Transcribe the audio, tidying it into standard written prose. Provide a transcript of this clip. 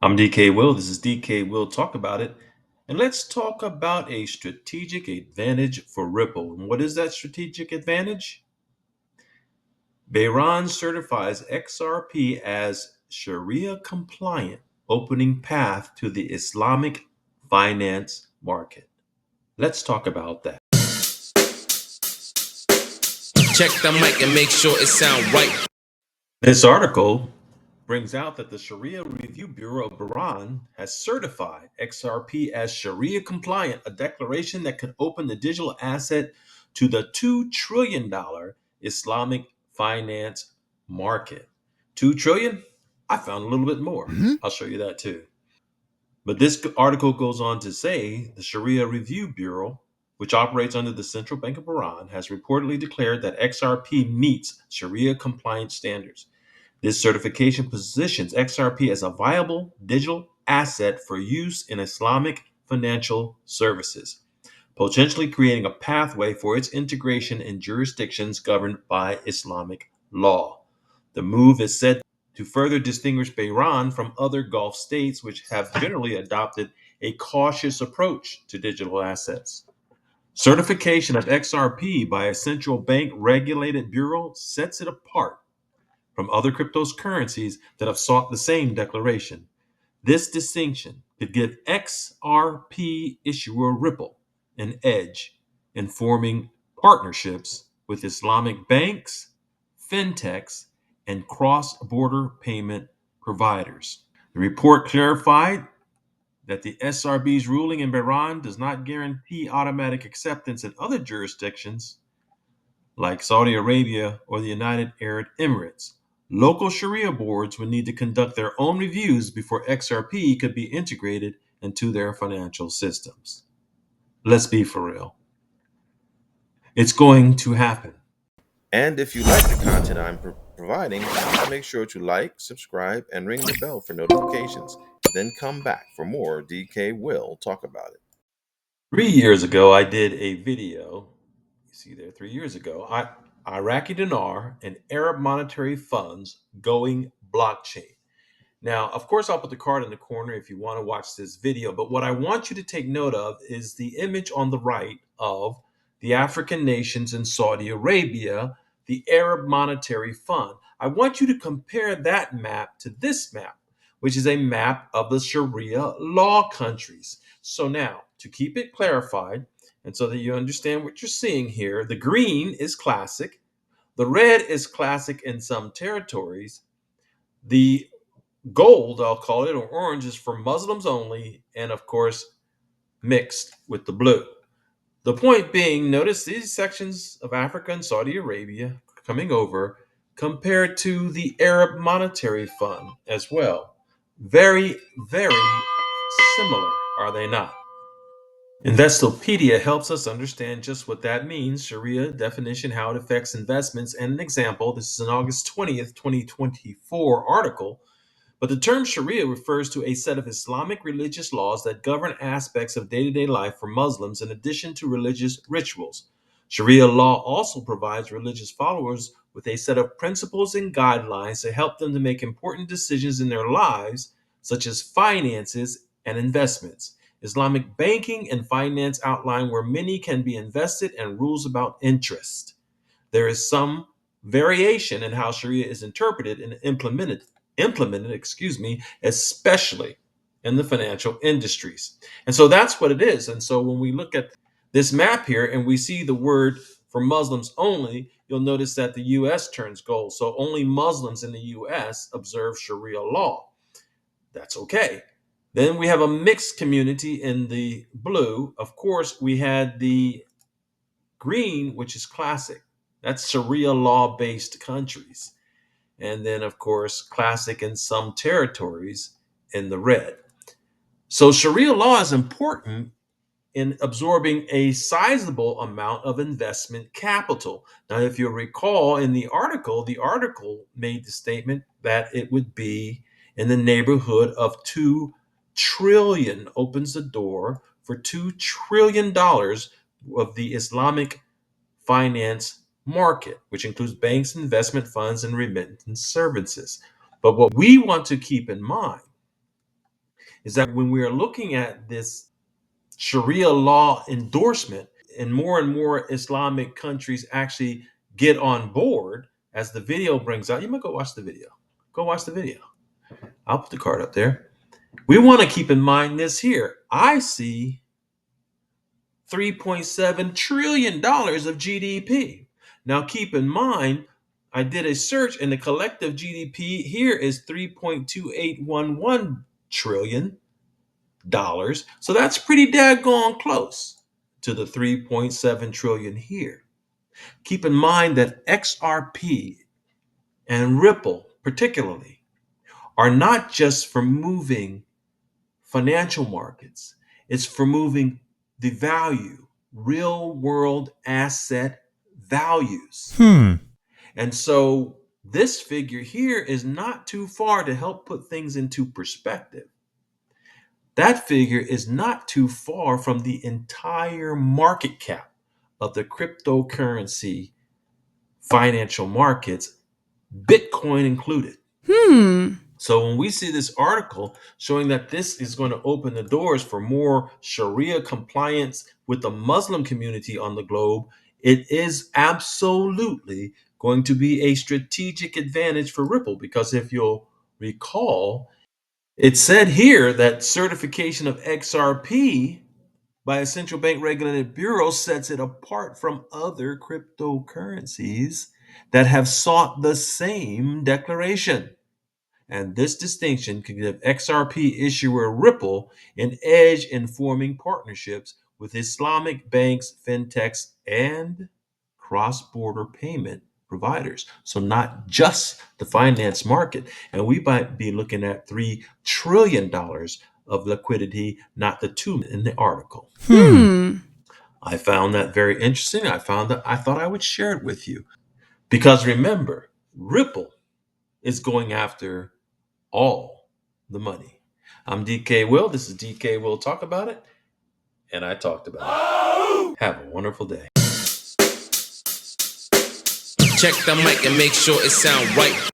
I'm DK Will. This is DK Will Talk About It. And let's talk about a strategic advantage for Ripple. And what is that strategic advantage? Bahrain certifies XRP as Sharia compliant, opening path to the Islamic finance market. Let's talk about that. Check the mic and make sure it sound right. This article brings out that the Sharia Review Bureau of Bahrain has certified XRP as Sharia compliant, a declaration that could open the digital asset to the $2 trillion Islamic finance market. 2 trillion? I found a little bit more. I'll show you that too. But this article goes on to say the Sharia Review Bureau, which operates under the Central Bank of Bahrain, has reportedly declared that XRP meets Sharia compliance standards. This certification positions XRP as a viable digital asset for use in Islamic financial services, potentially creating a pathway for its integration in jurisdictions governed by Islamic law. The move is said to further distinguish Bahrain from other Gulf states, which have generally adopted a cautious approach to digital assets. Certification of XRP by a central bank regulated bureau sets it apart from other cryptocurrencies that have sought the same declaration. This distinction could give XRP issuer Ripple an edge in forming partnerships with Islamic banks, fintechs, and cross border payment providers. The report clarified that the SRB's ruling in Bahrain does not guarantee automatic acceptance in other jurisdictions like Saudi Arabia or the United Arab Emirates. Local Sharia boards would need to conduct their own reviews before XRP could be integrated into their financial systems. Let's be for real. It's going to happen. And if you like the content I'm providing, please make sure to like, subscribe, and ring the bell for notifications. Then come back for more DK Will Talk About It. 3 years ago, I did a video. You see there, 3 years ago, Iraqi dinar and Arab monetary funds going blockchain. Now, of course, I'll put the card in the corner if you want to watch this video, but what I want you to take note of is the image on the right of the African nations in Saudi Arabia, the Arab Monetary Fund. I want you to compare that map to this map, which is a map of the Sharia law countries. So now, to keep it clarified, and so that you understand what you're seeing here, the green is classic, the red is classic in some territories, the gold, I'll call it, or orange is for Muslims only, and of course, mixed with the blue. The point being, notice these sections of Africa and Saudi Arabia coming over compared to the Arab Monetary Fund as well. Very, very similar, are they not? Investopedia helps us understand just what that means. Sharia definition, how it affects investments, and an example. This is an August 20th, 2024 article. But the term Sharia refers to a set of Islamic religious laws that govern aspects of day to day life for Muslims in addition to religious rituals. Sharia law also provides religious followers with a set of principles and guidelines to help them to make important decisions in their lives, such as finances and investments. Islamic banking and finance outline where money can be invested and rules about interest. There is some variation in how Sharia is interpreted and implemented, especially in the financial industries. And so that's what it is. And so when we look at this map here and we see the word for Muslims only, you'll notice that the US turns gold. So only Muslims in the US observe Sharia law. That's okay. Then we have a mixed community in the blue. Of course, we had the green, which is classic. That's Sharia law based countries. And then, of course, classic in some territories in the red. So, Sharia law is important in absorbing a sizable amount of investment capital. Now, if you recall in the article made the statement that it would be in the neighborhood of 2 trillion, opens the door for $2 trillion of the Islamic finance market, which includes banks, investment funds, and remittance services. But what we want to keep in mind is that when we are looking at this Sharia law endorsement and more Islamic countries actually get on board, as the video brings out, you might go watch the video. Go watch the video. I'll put the card up there. We want to keep in mind this here. I see $3.7 trillion of GDP. Now, keep in mind, I did a search and the collective GDP here is $3.2811 trillion. So that's pretty daggone close to the 3.7 trillion here. Keep in mind that XRP and Ripple, particularly, are not just for moving financial markets, it's for moving the value, real world asset values. And so this figure here is not too far to help put things into perspective. That figure is not too far from the entire market cap of the cryptocurrency financial markets, Bitcoin included. So when we see this article showing that this is going to open the doors for more Sharia compliance with the Muslim community on the globe, it is absolutely going to be a strategic advantage for Ripple, because if you'll recall, it said here that certification of XRP by a central bank regulated bureau sets it apart from other cryptocurrencies that have sought the same declaration. And this distinction can give XRP issuer Ripple an edge in forming partnerships with Islamic banks, fintechs, and cross border payment providers. So, not just the finance market. And we might be looking at $3 trillion of liquidity, not the two in the article. I found that very interesting. I thought I would share it with you. Because remember, Ripple is going after all the money. I'm DK Will. This is DK Will Talk About It. And I talked about it. Have a wonderful day. Check the mic and make sure it sound right.